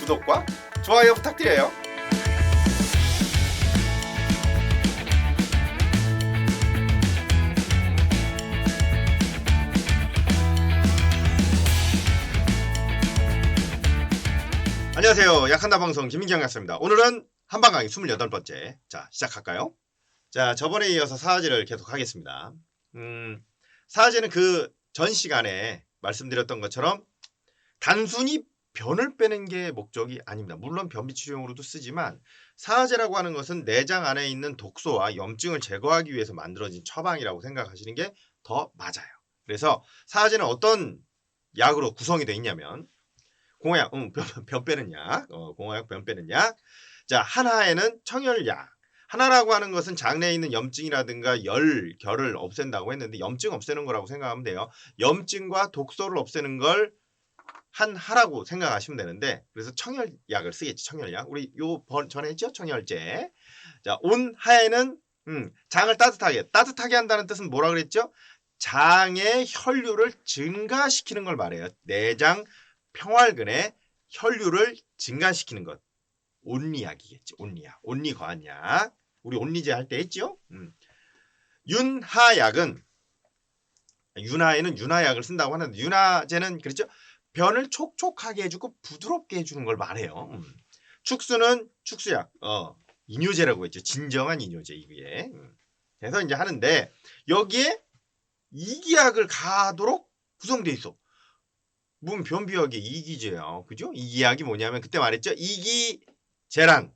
구독과 좋아요 부탁드려요. 안녕하세요. 약한다 방송 김민경 약사입니다. 오늘은 한방 강의 28번째. 자, 시작할까요? 자, 저번에 이어서 사화제를 계속 하겠습니다. 사화제는 그 전 시간에 말씀드렸던 것처럼 단순히 변을 빼는 게 목적이 아닙니다. 물론 변비 치료용으로도 쓰지만 사화제라고 하는 것은 내장 안에 있는 독소와 염증을 제거하기 위해서 만들어진 처방이라고 생각하시는 게 더 맞아요. 그래서 사화제는 어떤 약으로 구성이 되어 있냐면 공화약, 변 빼는 약, 공화약 변 빼는 약. 자, 하나에는 청열약. 하나라고 하는 것은 장내에 있는 염증이라든가 열, 결을 없앤다고 했는데 염증 없애는 거라고 생각하면 돼요. 염증과 독소를 없애는 걸 한 하라고 생각하시면 되는데, 그래서 청열약을 쓰겠지. 청열약. 우리 요 전에 했죠? 청열제. 자, 온 하에는 장을 따뜻하게 한다는 뜻은 뭐라 그랬죠? 장의 혈류를 증가시키는 걸 말해요. 내장 평활근의 혈류를 증가시키는 것. 온리약이겠지. 온리약. 온리 과한약. 우리 온리제 할 때 했죠? 윤하약은 윤하에는 윤하약을 쓴다고 하는데 윤하제는 그렇죠? 변을 촉촉하게 해주고 부드럽게 해주는 걸 말해요. 축수는 축수약. 이뇨제라고 했죠. 진정한 이뇨제 이게. 그래서 이제 하는데 여기에 이기약을 가도록 구성돼 있어. 변비약이 이기제야. 그죠? 이기약이 뭐냐면 그때 말했죠. 이기제란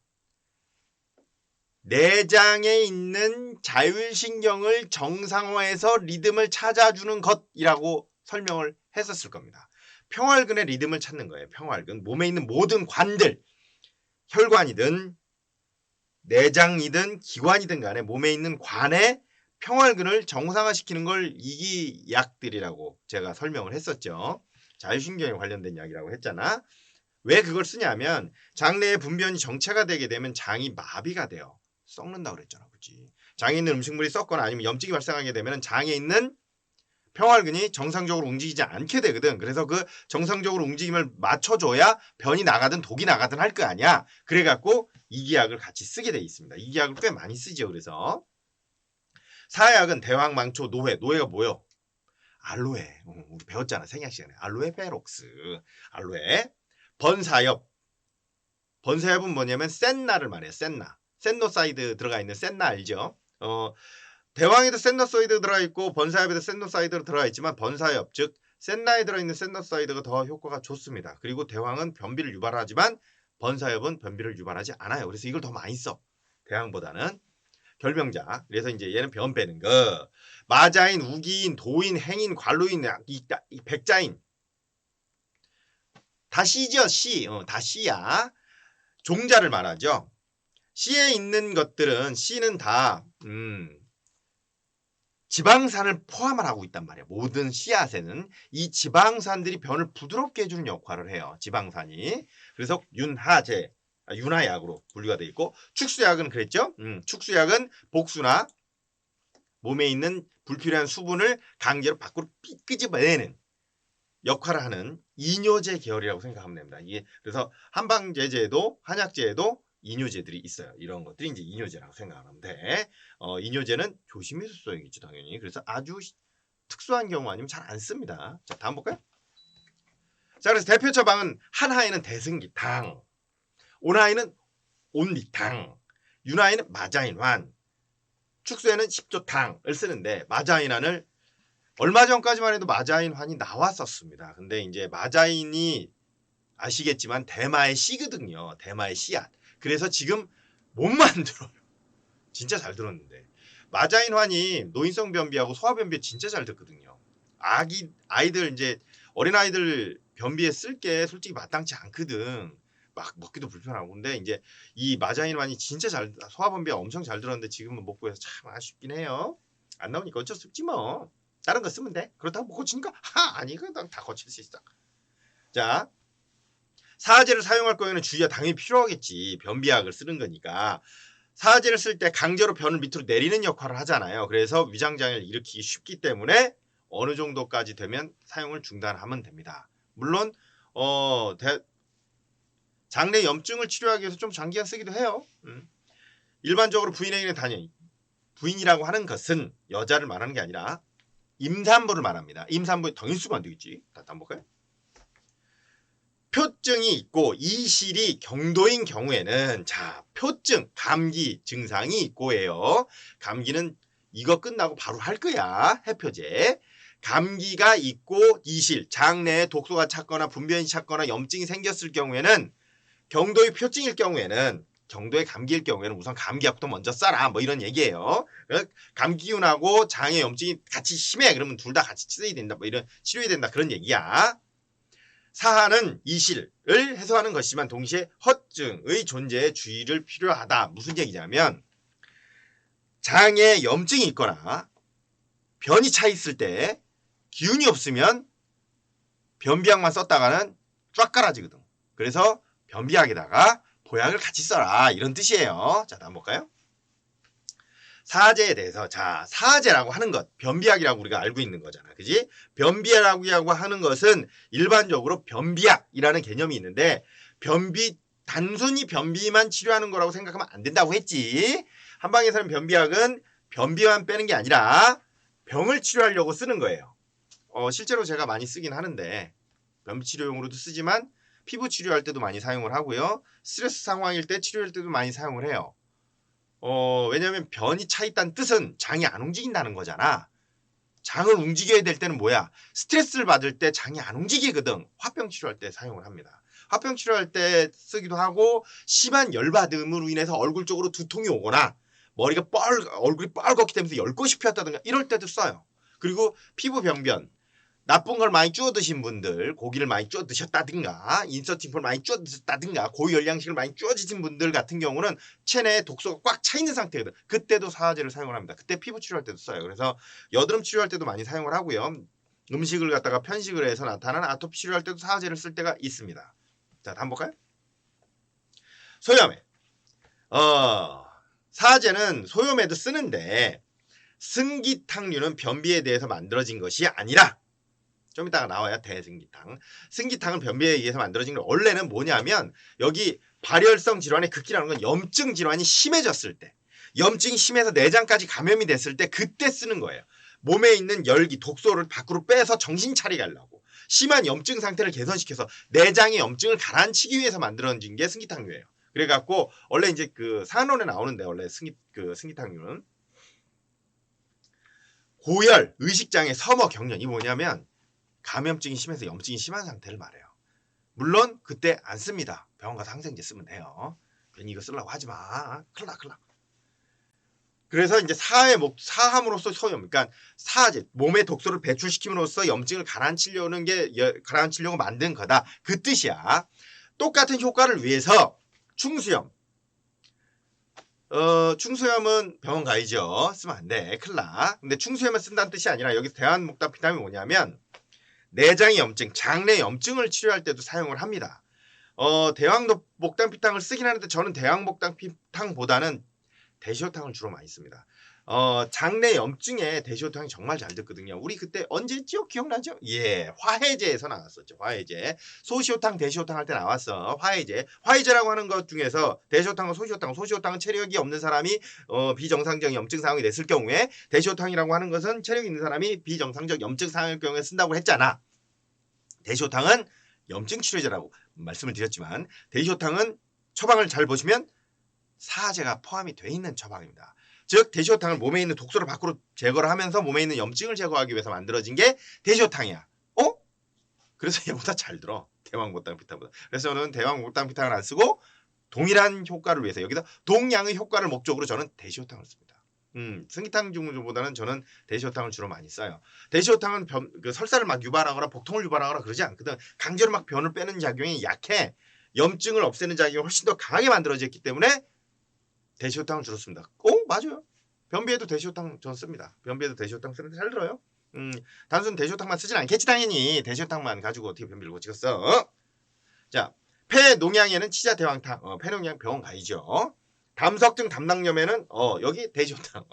내장에 있는 자율신경을 정상화해서 리듬을 찾아주는 것이라고 설명을 했었을 겁니다. 평활근의 리듬을 찾는 거예요. 평활근. 몸에 있는 모든 관들, 혈관이든 내장이든 기관이든 간에 몸에 있는 관의 평활근을 정상화시키는 걸 이기약들이라고 제가 설명을 했었죠. 자율신경에 관련된 약이라고 했잖아. 왜 그걸 쓰냐면 장내의 분변이 정체가 되게 되면 장이 마비가 돼요. 썩는다고 그랬잖아. 그치? 장에 있는 음식물이 썩거나 아니면 염증이 발생하게 되면 장에 있는 평활근이 정상적으로 움직이지 않게 되거든. 그래서 그 정상적으로 움직임을 맞춰줘야 변이 나가든 독이 나가든 할 거 아니야. 그래갖고 이기약을 같이 쓰게 돼 있습니다. 이기약을 꽤 많이 쓰죠. 그래서 사약은 대왕, 망초, 노회. 노회가 뭐요? 알로에. 우리 배웠잖아. 생약 시간에. 알로에 페록스. 알로에. 번사엽. 번사엽은 뭐냐면 센나를 말해요. 센나. 센노사이드 들어가 있는 센나 알죠? 대왕에도 센노사이드 들어가 있고 번사엽에도 센노사이드 들어가 있지만 번사엽 즉 센나에 들어있는 센노사이드가 더 효과가 좋습니다. 그리고 대왕은 변비를 유발하지만 번사엽은 변비를 유발하지 않아요. 그래서 이걸 더 많이 써. 대왕보다는. 결병자. 그래서 이제 얘는 변 빼는 거. 마자인, 우기인, 도인, 행인, 관로인, 백자인. 다 C죠. C. 다 C야. 종자를 말하죠. C에 있는 것들은 C는 다 지방산을 포함을 하고 있단 말이에요. 모든 씨앗에는 이 지방산들이 변을 부드럽게 해주는 역할을 해요. 지방산이. 그래서 윤하약으로 분류가 되어 있고 축수약은 그랬죠. 축수약은 복수나 몸에 있는 불필요한 수분을 강제로 밖으로 끄집어내는 역할을 하는 이뇨제 계열이라고 생각하면 됩니다. 이게 그래서 한방제제도 한약제에도 이뇨제들이 있어요. 이런 것들이 이제 이뇨제라고 생각하면 돼. 이뇨제는 조심해서 써야겠죠, 당연히. 그래서 아주 특수한 경우 아니면 잘 안 씁니다. 자, 다음 볼까요? 자, 그래서 대표 처방은 한하에는 대승기탕, 온하에는 온리탕, 윤하에는 마자인환, 축수에는 십조탕을 쓰는데 마자인환을 얼마 전까지만 해도 마자인환이 나왔었습니다. 근데 이제 마자인이 아시겠지만 대마의 씨거든요. 대마의 씨앗. 그래서 지금 못 만들어요. 진짜 잘 들었는데. 마자인환이 노인성 변비하고 소화 변비에 진짜 잘 듣거든요. 아이들 이제 어린아이들 변비에 쓸 게 솔직히 마땅치 않거든. 막 먹기도 불편하고. 근데 이제 이 마자인환이 진짜 소화 변비에 엄청 잘 들었는데 지금은 못 구해서 참 아쉽긴 해요. 안 나오니까 어쩔 수 없지 뭐. 다른 거 쓰면 돼. 그렇다고 못 고치니까 아니 그냥 다 고칠 수 있어. 자, 사화제를 사용할 거에는 주의가 당연히 필요하겠지. 변비약을 쓰는 거니까. 사화제를 쓸 때 강제로 변을 밑으로 내리는 역할을 하잖아요. 그래서 위장장애를 일으키기 쉽기 때문에 어느 정도까지 되면 사용을 중단하면 됩니다. 물론 장내 염증을 치료하기 위해서 좀 장기간 쓰기도 해요. 일반적으로 부인에게는 단연 부인이라고 하는 것은 여자를 말하는 게 아니라 임산부를 말합니다. 임산부에 당연수가 안 되겠지. 다시 한번 볼까요? 표증이 있고 이실이 경도인 경우에는 자 표증 감기 증상이 있고예요. 감기는 이거 끝나고 바로 할 거야. 해표제. 감기가 있고 이실 장내에 독소가 찼거나 분변이 찼거나 염증이 생겼을 경우에는 경도의 표증일 경우에는 경도의 감기일 경우에는 우선 감기약부터 먼저 써라 뭐 이런 얘기예요. 감기균하고 장의 염증이 같이 심해 그러면 둘 다 같이 치료해야 된다 뭐 이런 치료해야 된다 그런 얘기야. 사하는 이실을 해소하는 것이지만 동시에 허증의 존재에 주의를 필요하다. 무슨 얘기냐면 장에 염증이 있거나 변이 차 있을 때 기운이 없으면 변비약만 썼다가는 쫙 깔아지거든. 그래서 변비약에다가 보약을 같이 써라 이런 뜻이에요. 자, 다음 볼까요? 사하제에 대해서 자 사하제라고 하는 것 변비약이라고 우리가 알고 있는 거잖아. 그지? 변비약이라고 하는 것은 일반적으로 변비약이라는 개념이 있는데 변비 단순히 변비만 치료하는 거라고 생각하면 안 된다고 했지. 한방에서는 변비약은 변비만 빼는 게 아니라 병을 치료하려고 쓰는 거예요. 실제로 제가 많이 쓰긴 하는데 변비 치료용으로도 쓰지만 피부 치료할 때도 많이 사용을 하고요. 스트레스 상황일 때 치료할 때도 많이 사용을 해요. 왜냐면 변이 차 있다는 뜻은 장이 안 움직인다는 거잖아. 장을 움직여야 될 때는 뭐야? 스트레스를 받을 때 장이 안 움직이거든. 화병 치료할 때 사용을 합니다. 화병 치료할 때 쓰기도 하고 심한 열받음으로 인해서 얼굴 쪽으로 두통이 오거나 머리가 얼굴이 뻘겋게 되면서 열꽃이 피었다든가 이럴 때도 써요. 그리고 피부 병변 나쁜 걸 많이 쭈어 드신 분들, 고기를 많이 쭈어 드셨다든가 인서팅풀 많이 쭈어 드셨다든가 고열량식을 많이 쭈어 드신 분들 같은 경우는 체내에 독소가 꽉 차 있는 상태거든. 그때도 사하제를 사용을 합니다. 그때 피부 치료할 때도 써요. 그래서 여드름 치료할 때도 많이 사용을 하고요. 음식을 갖다가 편식을 해서 나타나는 아토피 치료할 때도 사하제를 쓸 때가 있습니다. 자, 다음 볼까요? 소염에. 사하제는 소염에도 쓰는데 승기탕류는 변비에 대해서 만들어진 것이 아니라 좀 이따가 나와야 대승기탕. 승기탕은 변비에 의해서 만들어진 거 원래는 뭐냐면 여기 발열성 질환의 극기라는 건 염증 질환이 심해졌을 때 염증이 심해서 내장까지 감염이 됐을 때 그때 쓰는 거예요. 몸에 있는 열기, 독소를 밖으로 빼서 정신 차리게 하려고 심한 염증 상태를 개선시켜서 내장의 염증을 가라앉히기 위해서 만들어진 게 승기탕류예요. 그래갖고 원래 이제 그 산원에 나오는데 원래 승기탕류는 고열, 의식장애, 섬어, 경련 이 뭐냐면 감염증이 심해서 염증이 심한 상태를 말해요. 물론 그때 안 씁니다. 병원 가서 항생제 쓰면 돼요. 괜히 이거 쓰려고 하지 마. 큰일 나. 그래서 이제 사함으로써 소염, 그러니까 사제 몸의 독소를 배출시킴으로써 염증을 가라앉히려고 만든 거다. 그 뜻이야. 똑같은 효과를 위해서 충수염. 충수염은 병원 가야죠. 쓰면 안 돼. 큰일 나. 근데 충수염을 쓴다는 뜻이 아니라 여기서 대한목당 피탐이 뭐냐면 내장의 염증, 장내 염증을 치료할 때도 사용을 합니다. 대왕목당피탕을 쓰긴 하는데 저는 대왕목당피탕보다는 대시호탕을 주로 많이 씁니다. 장내 염증에 대시호탕이 정말 잘 듣거든요. 우리 그때 언제였죠? 기억나죠? 예, 화해제에서 나왔었죠. 화해제. 소시호탕, 대시호탕 할 때 나왔어. 화해제. 화해제라고 하는 것 중에서 대시호탕과 소시호탕은 체력이 없는 사람이 비정상적 염증 상황이 됐을 경우에 대시호탕이라고 하는 것은 체력이 있는 사람이 비정상적 염증 상황일 경우에 쓴다고 했잖아. 대시호탕은 염증 치료제라고 말씀을 드렸지만 대시호탕은 처방을 잘 보시면 사하제가 포함이 돼 있는 처방입니다. 즉 대시호탕을 몸에 있는 독소를 밖으로 제거를 하면서 몸에 있는 염증을 제거하기 위해서 만들어진 게 대시호탕이야. 그래서 얘보다 잘 들어. 대왕목당피탕보다. 그래서 저는 대왕목당피탕을 안 쓰고 동일한 효과를 위해서 여기서 동양의 효과를 목적으로 저는 대시호탕을 씁니다. 승기탕 중보다는 저는 대시호탕을 주로 많이 써요. 대시호탕은 그 설사를 막 유발하거나 복통을 유발하거나 그러지 않거든. 강제로 막 변을 빼는 작용이 약해. 염증을 없애는 작용이 훨씬 더 강하게 만들어졌기 때문에 대시호탕을 주로 씁니다. 맞아요. 변비에도 대시호탕 전 씁니다. 변비에도 대시호탕 쓰는데 잘 들어요. 단순 대시호탕만 쓰진 않겠지 당연히. 대시호탕만 가지고 어떻게 변비를 고치겠어. 자, 폐농양에는 치자대왕탕. 폐농양 병원 가야죠. 담석증 담낭염에는 여기 대시호탕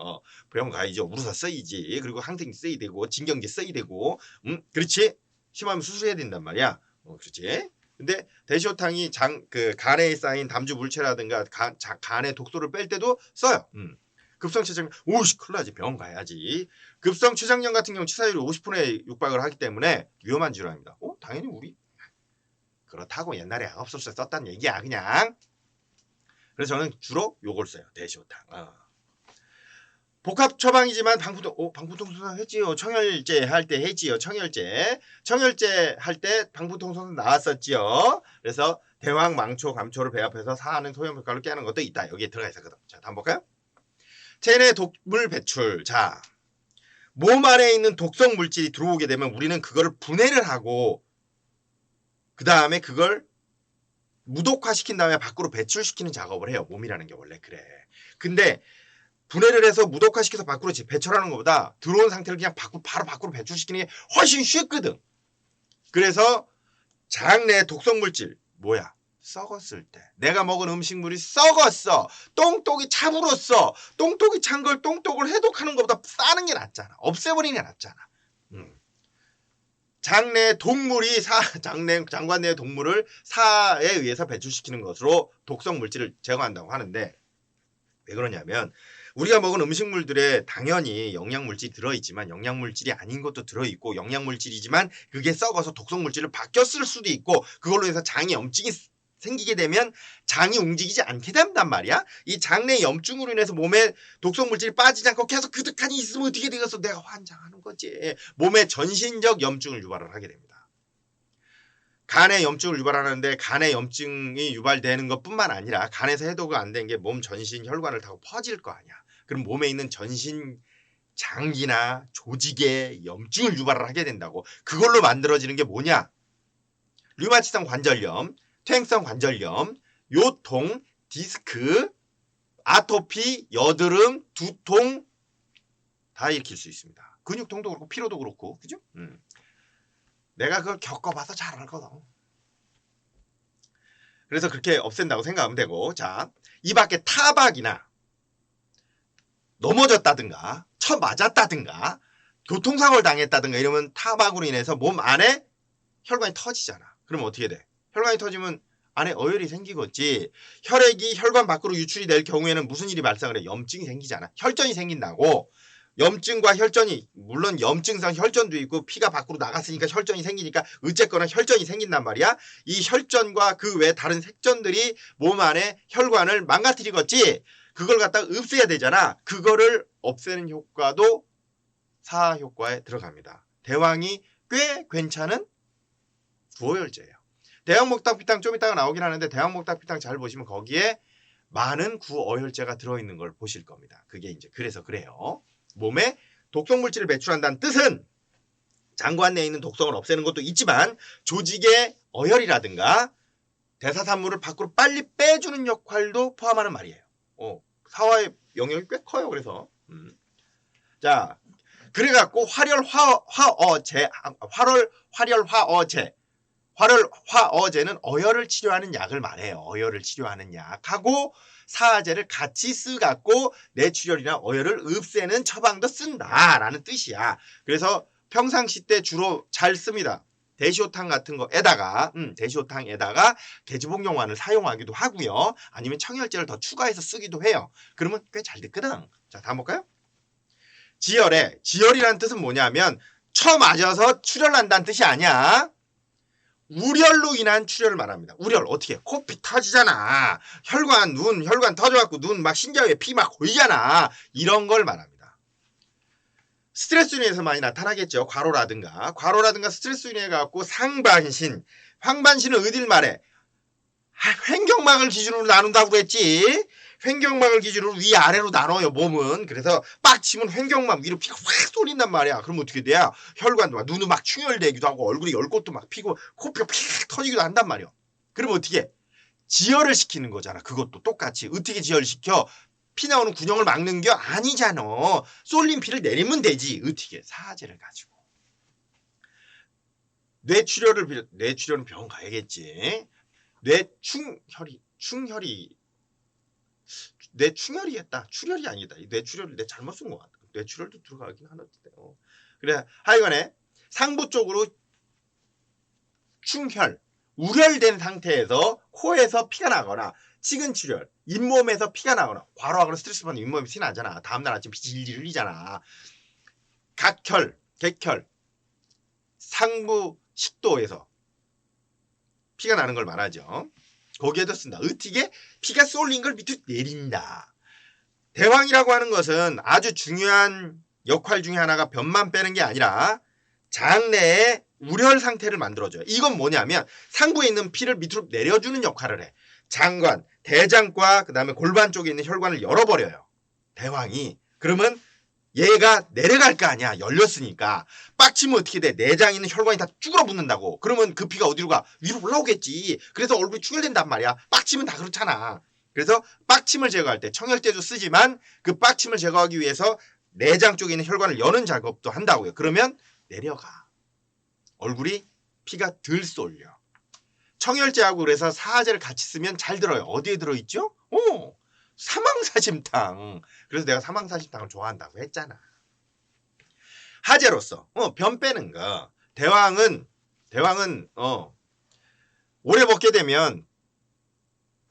병원 가야죠. 우루사 써야지. 그리고 항생제 써야 되고 진경제 써야 되고 그렇지. 심하면 수술해야 된단 말이야. 그렇지. 근데 대시호탕이 간에 쌓인 담주 물체라든가 간에 독소를 뺄 때도 써요. 급성췌장염, 오씨 큰일 나지, 병원 가야지. 급성췌장염 같은 경우 치사율이 50%에 육박을 하기 때문에 위험한 질환입니다. 당연히 우리 그렇다고 옛날에 약업소스에 썼다는 얘기야 그냥. 그래서 저는 주로 요걸 써요. 대시호탕. 복합 처방이지만 방풍통소는 했지요. 청열제 할 때 했지요. 청열제 할 때 방풍통소는 나왔었지요. 그래서 대왕, 망초, 감초를 배합해서 사하는 소염 효과를 깨는 것도 있다. 여기에 들어가 있었거든. 자, 다음 볼까요? 체내 독물 배출. 자, 몸 안에 있는 독성 물질이 들어오게 되면 우리는 그거를 분해를 하고 그 다음에 그걸 무독화시킨 다음에 밖으로 배출시키는 작업을 해요. 몸이라는 게 원래 그래. 근데 분해를 해서 무독화시켜서 밖으로 배출하는 것보다 들어온 상태를 그냥 바로 밖으로 배출시키는 게 훨씬 쉽거든. 그래서 장내 독성 물질 뭐야? 썩었을 때 내가 먹은 음식물이 썩었어. 똥똑이 차불었어. 똥똑이 찬 걸 똥똑을 해독하는 것보다 싸는 게 낫잖아. 없애버리는 게 낫잖아. 장내 동물이 장관 내의 동물을 사에 의해서 배출시키는 것으로 독성 물질을 제거한다고 하는데 왜 그러냐면 우리가 먹은 음식물들에 당연히 영양물질이 들어있지만 영양물질이 아닌 것도 들어있고 영양물질이지만 그게 썩어서 독성물질로 바뀌었을 수도 있고 그걸로 해서 장에 염증이 생기게 되면 장이 움직이지 않게 된단 말이야. 이 장내 염증으로 인해서 몸에 독성물질이 빠지지 않고 계속 그득하니 있으면 어떻게 되겠어? 내가 환장하는 거지. 몸에 전신적 염증을 유발을 하게 됩니다. 간에 염증을 유발하는데 간에 염증이 유발되는 것뿐만 아니라 간에서 해독이 안 된 게 몸 전신 혈관을 타고 퍼질 거 아니야. 그럼 몸에 있는 전신 장기나 조직에 염증을 유발을 하게 된다고. 그걸로 만들어지는 게 뭐냐? 류마티성 관절염, 퇴행성 관절염, 요통, 디스크, 아토피, 여드름, 두통 다 일으킬 수 있습니다. 근육통도 그렇고 피로도 그렇고, 그죠? 내가 그걸 겪어봐서 잘 알거든. 그래서 그렇게 없앤다고 생각하면 되고, 자, 이 밖에 타박이나 넘어졌다든가 쳐맞았다든가 교통사고를 당했다든가 이러면 타박으로 인해서 몸 안에 혈관이 터지잖아. 그러면 어떻게 돼? 혈관이 터지면 안에 어혈이 생기겠지. 혈액이 혈관 밖으로 유출이 될 경우에는 무슨 일이 발생을 해? 염증이 생기잖아. 혈전이 생긴다고. 염증과 혈전이 물론 염증상 혈전도 있고 피가 밖으로 나갔으니까 혈전이 생기니까 어쨌거나 혈전이 생긴단 말이야. 이 혈전과 그 외 다른 색전들이 몸 안에 혈관을 망가뜨리겠지. 그걸 갖다가 없애야 되잖아. 그거를 없애는 효과도 사하 효과에 들어갑니다. 대왕이 꽤 괜찮은 구어혈제예요. 대왕목탁피탕 좀 이따가 나오긴 하는데 대왕목탁피탕 잘 보시면 거기에 많은 구어혈제가 들어있는 걸 보실 겁니다. 그게 이제 그래서 그래요. 몸에 독성물질을 배출한다는 뜻은 장관 내에 있는 독성을 없애는 것도 있지만 조직의 어혈이라든가 대사산물을 밖으로 빨리 빼주는 역할도 포함하는 말이에요. 사화의 영역이 꽤 커요. 그래서 자 그래갖고 활혈화어제는 어혈을 치료하는 약을 말해요. 어혈을 치료하는 약하고 사하제를 같이 쓰갖고 뇌출혈이나 어혈을 없애는 처방도 쓴다라는 뜻이야. 그래서 평상시 때 주로 잘 씁니다. 대시호탕 같은 거에다가 대시호탕에다가 개주복용환을 사용하기도 하고요. 아니면 청열제를 더 추가해서 쓰기도 해요. 그러면 꽤 잘 됐거든. 자, 다음 볼까요? 지혈이라는 뜻은 뭐냐면 쳐맞아서 출혈난다는 뜻이 아니야. 우렬로 인한 출혈을 말합니다. 우렬 어떻게? 코피 터지잖아. 혈관 터져갖고 눈 막 신장에 피 막 고이잖아. 이런 걸 말합니다. 스트레스로 인해서 많이 나타나겠죠. 과로라든가 스트레스로 인해 갖고 황반신은 어딜 말해? 횡격막을 기준으로 나눈다고 그랬지. 횡격막을 기준으로 위아래로 나눠요. 몸은. 그래서 빡 치면 횡격막 위로 피가 확 쏠린단 말이야. 그럼 어떻게 돼요? 혈관도 막 눈은 막 충혈되기도 하고 얼굴에 열꽃도 막 피고 코피가 픽 터지기도 한단 말이야. 그럼 어떻게? 지혈을 시키는 거잖아. 그것도 똑같이. 어떻게 지혈을 시켜? 피 나오는 군형을 막는 게 아니잖아. 쏠린 피를 내리면 되지. 어떻게? 사하제를 가지고. 뇌출혈은 병원 가야겠지. 뇌충혈이겠다. 출혈이 아니다. 뇌출혈을 내 잘못 쓴 것 같아. 뇌출혈도 들어가긴 하는데. 그래 하여간에 상부 쪽으로 충혈 우렬된 상태에서 코에서 피가 나거나 치근출혈, 잇몸에서 피가 나거나 과로하거나 스트레스 받는 잇몸에 피 나잖아. 다음날 아침 피 질질 흘리잖아. 각혈, 객혈, 상부 식도에서 피가 나는 걸 말하죠. 거기에도 쓴다. 의틱에 피가 쏠린 걸 밑으로 내린다. 대왕이라고 하는 것은 아주 중요한 역할 중에 하나가 변만 빼는 게 아니라 장내에 우렬 상태를 만들어줘요. 이건 뭐냐면 상부에 있는 피를 밑으로 내려주는 역할을 해. 장관, 대장과 그 다음에 골반 쪽에 있는 혈관을 열어버려요. 대왕이. 그러면 얘가 내려갈 거 아니야. 열렸으니까. 빡치면 어떻게 돼? 내장에 있는 혈관이 다 쭈그러 붙는다고. 그러면 그 피가 어디로 가? 위로 올라오겠지. 그래서 얼굴이 충혈된단 말이야. 빡치면 다 그렇잖아. 그래서 빡침을 제거할 때 청혈제도 쓰지만 그 빡침을 제거하기 위해서 내장 쪽에 있는 혈관을 여는 작업도 한다고요. 그러면 내려가. 얼굴이 피가 덜 쏠려. 청혈제하고 그래서 사하제를 같이 쓰면 잘 들어요. 어디에 들어있죠? 사망사심탕. 그래서 내가 사망사심탕을 좋아한다고 했잖아. 하제로서 변 빼는 거. 대왕은 오래 먹게 되면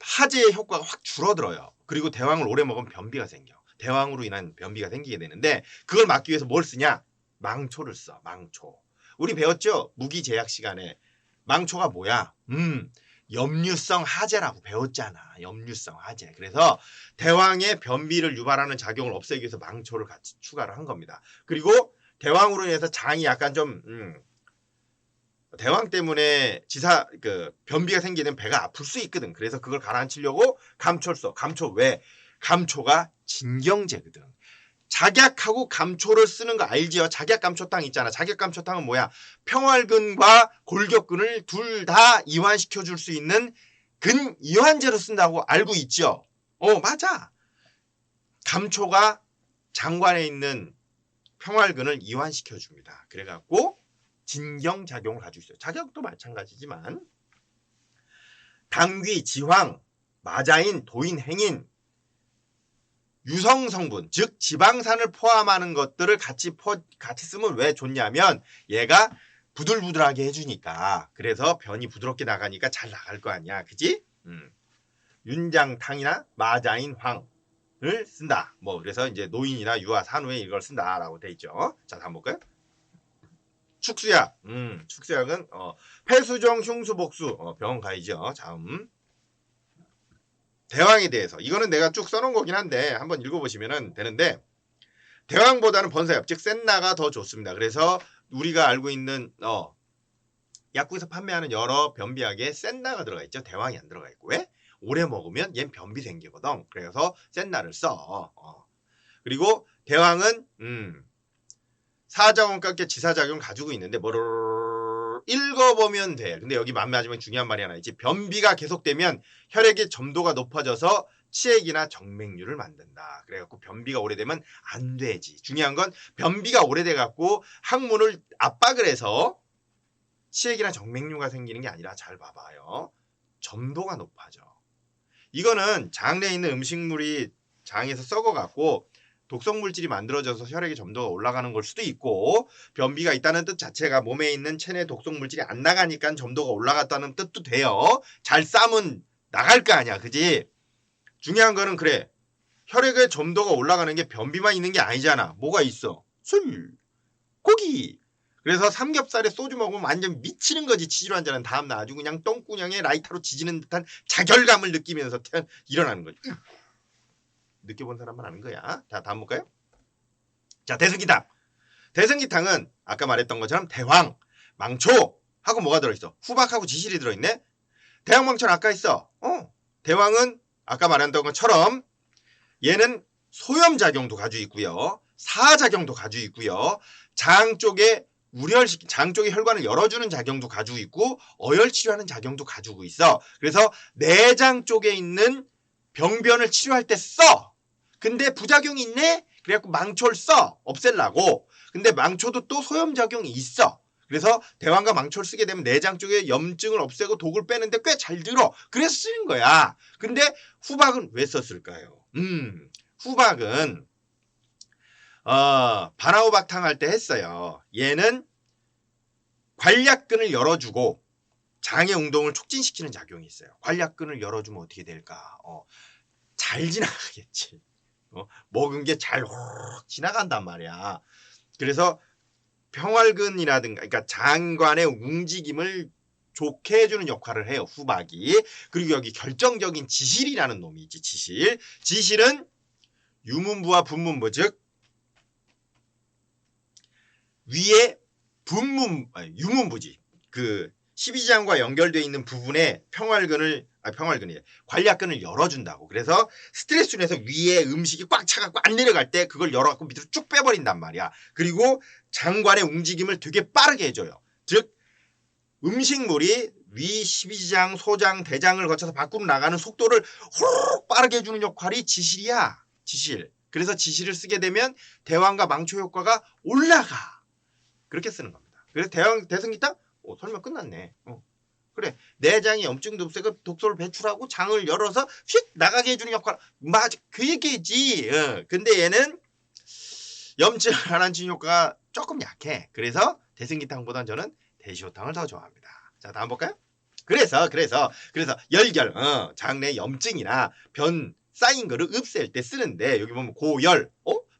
하제의 효과가 확 줄어들어요. 그리고 대왕을 오래 먹으면 변비가 생겨. 대왕으로 인한 변비가 생기게 되는데 그걸 막기 위해서 뭘 쓰냐? 망초를 써. 망초. 우리 배웠죠? 무기제약 시간에. 망초가 뭐야? 염류성 하제라고 배웠잖아. 염류성 하제. 그래서 대왕의 변비를 유발하는 작용을 없애기 위해서 망초를 같이 추가를 한 겁니다. 그리고 대왕으로 인해서 장이 약간 좀 대왕 때문에 변비가 생기는 배가 아플 수 있거든. 그래서 그걸 가라앉히려고 감초를 써. 감초 왜? 감초가 진경제거든. 작약하고 감초를 쓰는 거 알지요? 작약감초탕 있잖아. 작약감초탕은 뭐야? 평활근과 골격근을 둘 다 이완시켜 줄 수 있는 근이완제로 쓴다고 알고 있죠? 맞아. 감초가 장관에 있는 평활근을 이완시켜 줍니다. 그래갖고 진경작용을 가지고 있어요. 작약도 마찬가지지만 당귀, 지황, 마자인, 도인, 행인 유성 성분, 즉 지방산을 포함하는 것들을 같이 쓰면 왜 좋냐면 얘가 부들부들하게 해주니까. 그래서 변이 부드럽게 나가니까 잘 나갈 거 아니야. 그지? 윤장탕이나 마자인, 황을 쓴다. 그래서 이제 노인이나 유아, 산후에 이걸 쓴다라고 돼 있죠. 자, 다음 볼까요? 축수약. 축수약은 폐수정, 흉수, 복수. 병원 가야죠. 다음. 대왕에 대해서 이거는 내가 쭉 써놓은 거긴 한데 한번 읽어보시면 되는데 대왕보다는 번사약 즉 센나가 더 좋습니다. 그래서 우리가 알고 있는 약국에서 판매하는 여러 변비약에 센나가 들어가 있죠. 대왕이 안 들어가 있고. 왜? 오래 먹으면 얜 변비 생기거든. 그래서 센나를 써. 그리고 대왕은 사자원각계 지사작용 가지고 있는데 읽어보면 돼. 근데 여기 마지막에 중요한 말이 하나 있지. 변비가 계속되면 혈액의 점도가 높아져서 치액이나 정맥류를 만든다. 그래갖고 변비가 오래되면 안 되지. 중요한 건 변비가 오래돼갖고 항문을 압박을 해서 치액이나 정맥류가 생기는 게 아니라 잘 봐봐요. 점도가 높아져. 이거는 장내에 있는 음식물이 장에서 썩어갖고 독성물질이 만들어져서 혈액의 점도가 올라가는 걸 수도 있고 변비가 있다는 뜻 자체가 몸에 있는 체내 독성물질이 안 나가니까 점도가 올라갔다는 뜻도 돼요. 잘 싸면 나갈 거 아니야. 그지? 중요한 거는 그래. 혈액의 점도가 올라가는 게 변비만 있는 게 아니잖아. 뭐가 있어? 술, 고기. 그래서 삼겹살에 소주 먹으면 완전 미치는 거지. 치질 환자는 다음날 아주 그냥 똥구녕에 라이터로 지지는 듯한 자결감을 느끼면서 일어나는 거지. 느껴본 사람만 아는 거야. 자, 다음 볼까요? 자, 대승기탕. 대승기탕은 아까 말했던 것처럼 대왕, 망초 하고 뭐가 들어있어? 후박하고 지실이 들어있네. 대왕망초는 아까 있어. 대왕은 아까 말했던 것처럼 얘는 소염작용도 가지고 있고요. 사작용도 가지고 있고요. 장 쪽에 장 쪽의 혈관을 열어주는 작용도 가지고 있고 어혈치료하는 작용도 가지고 있어. 그래서 내장 쪽에 있는 병변을 치료할 때 써. 근데 부작용이 있네? 그래갖고 망초를 써. 없앨라고. 근데 망초도 또 소염작용이 있어. 그래서 대왕과 망초를 쓰게 되면 내장 쪽에 염증을 없애고 독을 빼는데 꽤 잘 들어. 그래서 쓰는 거야. 근데 후박은 왜 썼을까요? 후박은 바나오박탕 할 때 했어요. 얘는 관략근을 열어주고 장의 운동을 촉진시키는 작용이 있어요. 관략근을 열어주면 어떻게 될까? 잘 지나가겠지. 먹은 게 잘 지나간단 말이야. 그래서 평활근이라든가, 그러니까 장관의 움직임을 좋게 해주는 역할을 해요. 후박이. 그리고 여기 결정적인 지실이라는 놈이 있지. 지실. 지실은 유문부와 분문부, 즉 위에 유문부지. 그 12장과 연결되어 있는 부분에 평활근이래. 관략근을 열어준다고. 그래서 스트레스 인해서 위에 음식이 꽉 차갖고 안 내려갈 때 그걸 열어갖고 밑으로 쭉 빼버린단 말이야. 그리고 장관의 움직임을 되게 빠르게 해줘요. 즉 음식물이 위 12장, 소장, 대장을 거쳐서 밖으로 나가는 속도를 호로록 빠르게 해주는 역할이 지실이야. 지실. 그래서 지실을 쓰게 되면 대왕과 망초 효과가 올라가. 그렇게 쓰는 겁니다. 그래서 대승기탕? 설명 끝났네. 그래. 내장이 염증도 없애고 독소를 배출하고 장을 열어서 휙 나가게 해주는 역할. 맞아. 그 얘기지. 근데 얘는 염증 하란진 효과가 조금 약해. 그래서 대승기탕보다는 저는 대시호탕을 더 좋아합니다. 자, 다음 볼까요? 그래서 열결, 장내 염증이나 변 쌓인 거를 없앨 때 쓰는데 여기 보면 고열,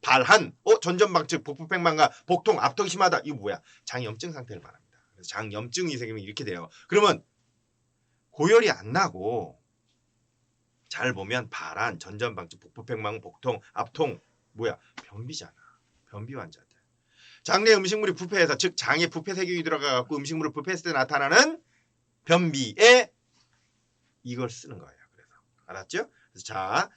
발한, 전전방측, 복부팽만과 복통, 압통이 심하다. 이거 뭐야? 장염증 상태를 말합니다. 그래서 장염증이 생기면 이렇게 돼요. 그러면 고열이 안 나고 잘 보면 발한, 전전방측, 복부팽만, 복통, 압통 뭐야? 변비잖아. 변비 환자들. 장내 음식물이 부패해서 즉 장에 부패 세균이 들어가갖고 음식물을 부패했을 때 나타나는 변비에 이걸 쓰는 거예요. 그래서 알았죠? 그래서 자,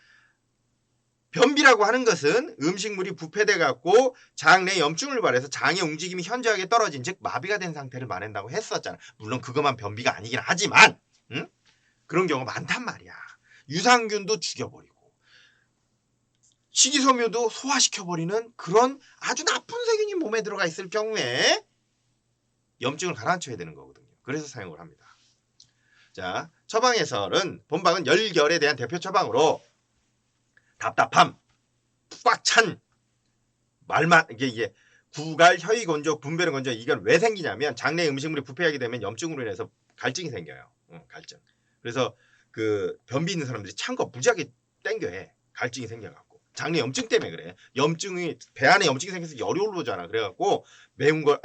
변비라고 하는 것은 음식물이 부패돼 갖고 장 내 염증을 발해서 장의 움직임이 현저하게 떨어진 즉 마비가 된 상태를 말한다고 했었잖아. 물론 그것만 변비가 아니긴 하지만 그런 경우가 많단 말이야. 유산균도 죽여버리고 식이섬유도 소화시켜버리는 그런 아주 나쁜 세균이 몸에 들어가 있을 경우에 염증을 가라앉혀야 되는 거거든요. 그래서 사용을 합니다. 자, 처방해설은 본방은 열결에 대한 대표 처방으로 답답함, 꽉 찬 말만 이게 구갈, 혀의 건조, 분배는 건조. 이건 왜 생기냐면 장내 음식물이 부패하게 되면 염증으로 인해서 갈증이 생겨요. 갈증. 그래서 그 변비 있는 사람들이 찬 거 무지하게 땡겨해. 갈증이 생겨갖고. 장내 염증 때문에 그래. 염증이 배 안에 염증이 생겨서 열이 올라오잖아. 그래갖고 매운 걸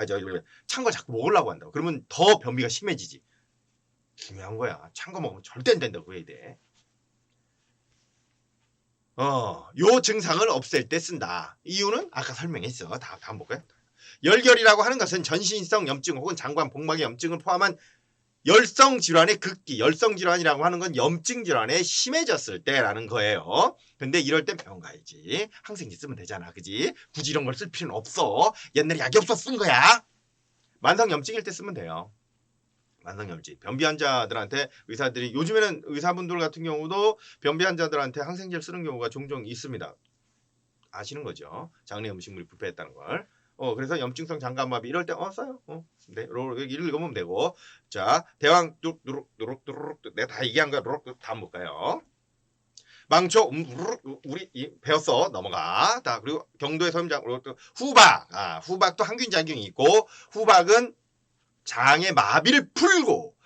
찬 걸 자꾸 먹으려고 한다고. 그러면 더 변비가 심해지지. 중요한 거야. 찬 거 먹으면 절대 안 된다고 그래야 돼. 요 증상을 없앨 때 쓴다. 이유는 아까 설명했어. 다음 볼까요? 열결이라고 하는 것은 전신성 염증 혹은 장관 복막의 염증을 포함한 열성 질환의 극기, 열성 질환이라고 하는 건 염증 질환에 심해졌을 때라는 거예요. 근데 이럴 땐 병원 가야지. 항생제 쓰면 되잖아. 그지? 굳이 이런 걸 쓸 필요는 없어. 옛날에 약이 없어 쓴 거야. 만성 염증일 때 쓰면 돼요. 만성 염증. 변비 환자들한테 의사들이 요즘에는 의사분들 같은 경우도 변비 환자들한테 항생제를 쓰는 경우가 종종 있습니다. 아시는 거죠? 장내 음식물이 부패했다는 걸. 그래서 염증성 장갑마비 이럴 때 써요. 네, 여기 읽으면 되고. 자, 대왕 누룩 내가 다 얘기한 거야. 다음 볼까요? 망초 우리 배웠어. 넘어가. 다 그리고 경도의 서임장 후박. 후박도 항균 작용이 있고 후박은 장의 마비를 풀고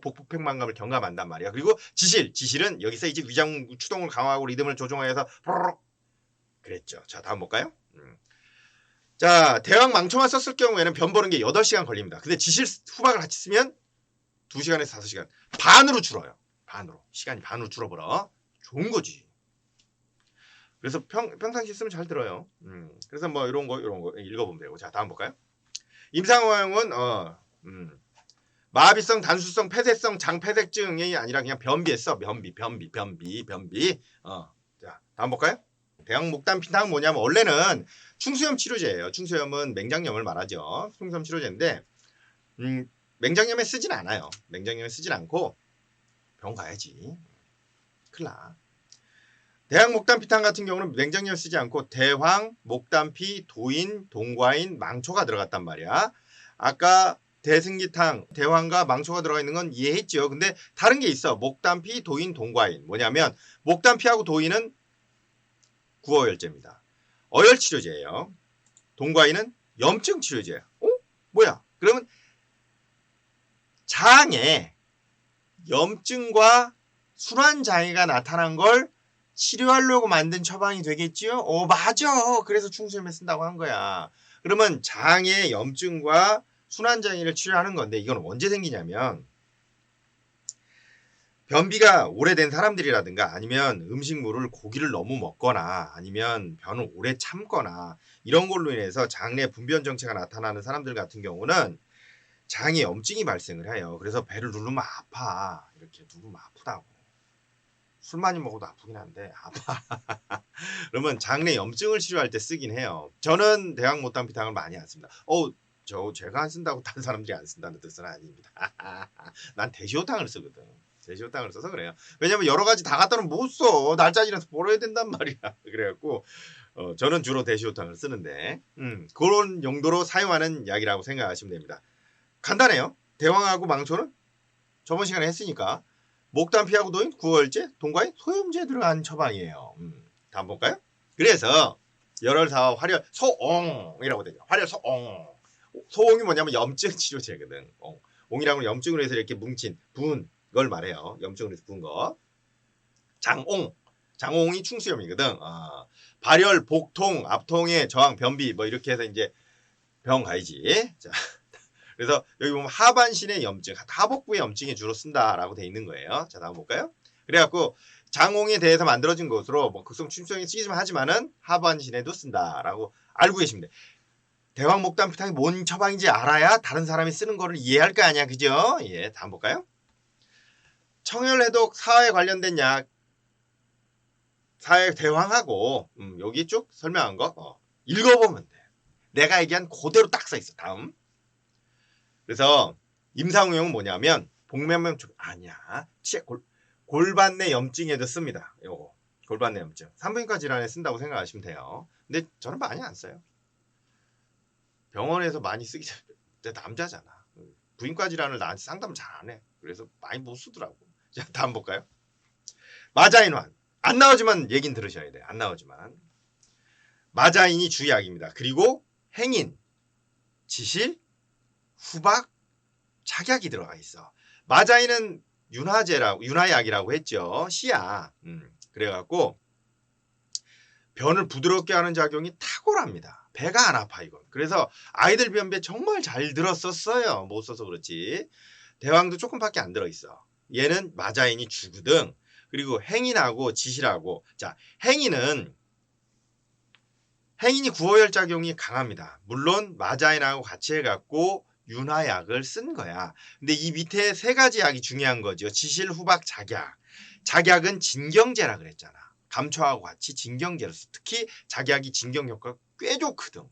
복부팽만감을 경감한단 말이야. 그리고 지실은 여기서 이제 위장 추동을 강화하고 리듬을 조정하여서 그랬죠. 자, 다음 볼까요? 자, 대왕 망초만 썼을 경우에는 변 보는 게 8시간 걸립니다. 근데 지실 후박을 같이 쓰면 2시간에서 5시간 반으로 줄어요. 시간이 반으로 줄어버려. 좋은 거지. 그래서 평상시 쓰면 잘 들어요. 그래서 뭐 이런 거 읽어보면 되고. 자, 다음 볼까요? 임상호양은 마비성, 단수성, 폐쇄성 장폐색증이 아니라 그냥 변비했어. 변비. 자, 다음 볼까요? 대왕 목단 피탕은 뭐냐면 원래는 충수염 치료제예요. 충수염은 맹장염을 말하죠. 충수염 치료제인데 맹장염에 쓰진 않아요. 맹장염에 쓰진 않고 병원 가야지. 큰일 나. 대왕 목단 피탕 같은 경우는 맹장염 쓰지 않고 대황, 목단피, 도인, 동과인, 망초가 들어갔단 말이야. 아까 대승기탕, 대황과 망초가 들어가 있는 건 이해했죠. 근데 다른 게 있어. 목단피, 도인, 동과인. 뭐냐면 목단피하고 도인은 구어열제입니다. 어열치료제예요. 동과인은 염증치료제야. 뭐야? 그러면 장에 염증과 순환 장애가 나타난 걸 치료하려고 만든 처방이 되겠지요? 맞아. 그래서 충수염에 쓴다고 한 거야. 그러면 장의 염증과 순환 장애를 치료하는 건데 이건 언제 생기냐면 변비가 오래된 사람들이라든가 아니면 음식물을 고기를 너무 먹거나 아니면 변을 오래 참거나 이런 걸로 인해서 장내 분변 정체가 나타나는 사람들 같은 경우는 장에 염증이 발생을 해요. 그래서 배를 누르면 아파. 이렇게 누르면 아프다고. 술 많이 먹어도 아프긴 한데 아파. 그러면 장내 염증을 치료할 때 쓰긴 해요. 저는 대왕 못당피탕을 많이 안 씁니다. 제가 안 쓴다고 다른 사람들이 안 쓴다는 뜻은 아닙니다. 난 대시호탕을 쓰거든. 대시호탕을 써서 그래요. 왜냐면 여러 가지 다 갖다는 못 써. 날짜 지나서 버려야 된단 말이야. 그래갖고 저는 주로 대시호탕을 쓰는데 그런 용도로 사용하는 약이라고 생각하시면 됩니다. 간단해요. 대왕하고 망초는 저번 시간에 했으니까 목단피하고 노인, 구월제, 동과인, 소염제 들어간 처방이에요. 다음 볼까요? 그래서 열혈사와 화려 소옹이라고 되죠. 화려 소옹. 소옹이 뭐냐면 염증 치료제거든. 옹이라고 하면 염증으로 해서 이렇게 뭉친 부은 걸 말해요. 염증으로 해서 부은 거. 장옹. 장옹이 충수염이거든. 발열, 복통, 압통의 저항, 변비 뭐 이렇게 해서 이제 병 가야지. 자. 그래서 여기 보면 하반신의 염증, 하복부의 염증에 주로 쓴다라고 돼 있는 거예요. 자, 다음 볼까요? 그래갖고 장홍에 대해서 만들어진 것으로 뭐 극성 충수염이 쓰기만 하지만은 하반신에도 쓴다라고 알고 계시면 돼. 대왕 목단피탕이 뭔 처방인지 알아야 다른 사람이 쓰는 거를 이해할 거 아니야, 그죠? 예, 다음 볼까요? 청열해독 사화에 관련된 약, 사회 대왕하고 여기 쭉 설명한 거 읽어보면 돼. 내가 얘기한 그대로 딱 써 있어. 다음. 그래서 임상응용은 뭐냐면 복면면 아니야. 골반내 염증에도 씁니다. 요거 골반내 염증. 산부인과 질환에 쓴다고 생각하시면 돼요. 근데 저는 많이 안 써요. 병원에서 많이 쓰기 전에 남자잖아. 부인과 질환을 나한테 상담을 잘 안 해. 그래서 많이 못 쓰더라고. 자, 다음 볼까요? 마자인환. 안 나오지만 얘긴 들으셔야 돼. 안 나오지만. 마자인이 주약입니다. 그리고 행인, 지실, 후박, 착약이 들어가 있어. 마자인은 윤화약이라고 했죠. 씨야. 그래갖고 변을 부드럽게 하는 작용이 탁월합니다. 배가 안 아파 이건. 그래서 아이들 변비에 정말 잘 들었었어요. 못 써서 그렇지. 대왕도 조금밖에 안 들어있어. 얘는 마자인이 주거든. 그리고 행인하고 지실하고 자 행인이 구호열 작용이 강합니다. 물론 마자인하고 같이 해갖고 윤화약을 쓴 거야. 근데 이 밑에 세 가지 약이 중요한 거죠. 지실, 후박, 작약. 작약은 진경제라 그랬잖아. 감초하고 같이 진경제로 써. 특히 작약이 진경 효과가 꽤 좋거든.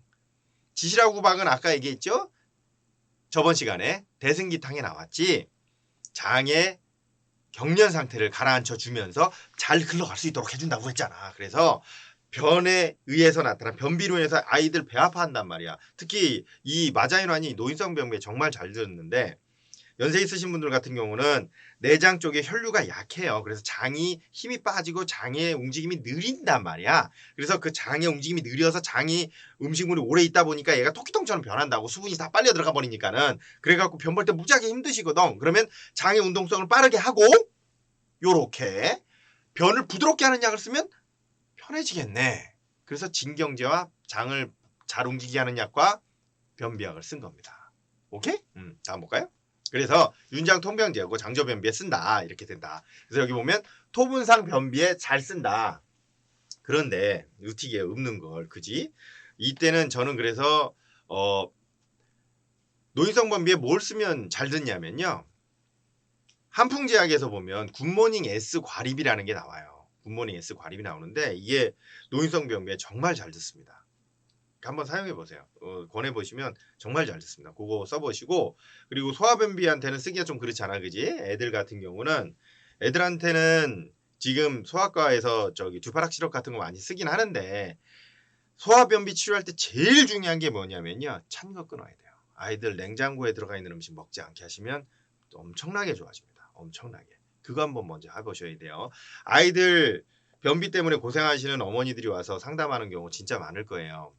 지실하고 후박은 아까 얘기했죠. 저번 시간에 대승기탕에 나왔지. 장의 경련 상태를 가라앉혀 주면서 잘 흘러갈 수 있도록 해준다고 했잖아. 그래서 변에 의해서 나타난 변비로 인해서 아이들 배 아파한단 말이야. 특히 이 마자인환이 노인성 병비에 정말 잘 들었는데 연세 있으신 분들 같은 경우는 내장 쪽에 혈류가 약해요. 그래서 장이 힘이 빠지고 장의 움직임이 느린단 말이야. 그래서 그 장의 움직임이 느려서 장이 음식물이 오래 있다 보니까 얘가 토끼똥처럼 변한다고. 수분이 다 빨려 들어가 버리니까는. 그래갖고 변 볼 때 무지하게 힘드시거든. 그러면 장의 운동성을 빠르게 하고 요렇게 변을 부드럽게 하는 약을 쓰면 편해지겠네. 그래서 진경제와 장을 잘 움직이게 하는 약과 변비약을 쓴 겁니다. 오케이? 다음 볼까요? 그래서 윤장 통변제하고 장저 변비에 쓴다. 이렇게 된다. 그래서 여기 보면 토분상 변비에 잘 쓴다. 그런데 의티기에 없는 걸, 그지? 이때는 저는 그래서 노인성 변비에 뭘 쓰면 잘 듣냐면요. 한풍제약에서 보면 굿모닝 S 과립이라는 게 나와요. 굿모닝 S 과립이 나오는데 이게 노인성 변비에 정말 잘 듣습니다. 한번 사용해 보세요. 권해보시면 정말 잘 듣습니다. 그거 써보시고 그리고 소아변비한테는 쓰기가 좀 그렇잖아, 그지? 애들 같은 경우는 애들한테는 지금 소아과에서 듀파락 시럽 같은 거 많이 쓰긴 하는데 소아변비 치료할 때 제일 중요한 게 뭐냐면요, 찬 거 끊어야 돼요. 아이들 냉장고에 들어가 있는 음식 먹지 않게 하시면 엄청나게 좋아집니다. 엄청나게. 그거 한번 먼저 해보셔야 돼요. 아이들 변비 때문에 고생하시는 어머니들이 와서 상담하는 경우 진짜 많을 거예요.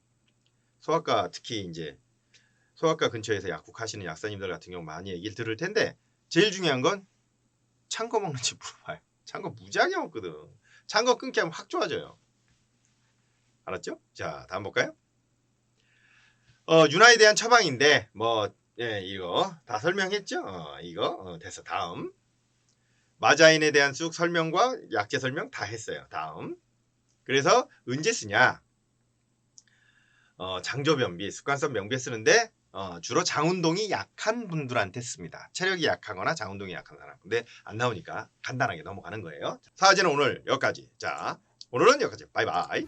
소아과 특히 이제 소아과 근처에서 약국하시는 약사님들 같은 경우 많이 얘기를 들을 텐데 제일 중요한 건 찬 거 먹는지 물어봐요. 찬 거 무지하게 먹거든. 찬 거 끊기 하면 확 좋아져요. 알았죠? 자, 다음 볼까요? 윤화에 대한 처방인데 뭐 이거 다 설명했죠? 이거 됐어. 다음. 마자인에 대한 쑥 설명과 약재 설명 다 했어요. 다음. 그래서 언제 쓰냐? 장조변비, 습관성 명비에 쓰는데 주로 장운동이 약한 분들한테 씁니다. 체력이 약하거나 장운동이 약한 사람. 근데 안 나오니까 간단하게 넘어가는 거예요. 사화제는 오늘 여기까지. 자, 오늘은 여기까지. 바이바이.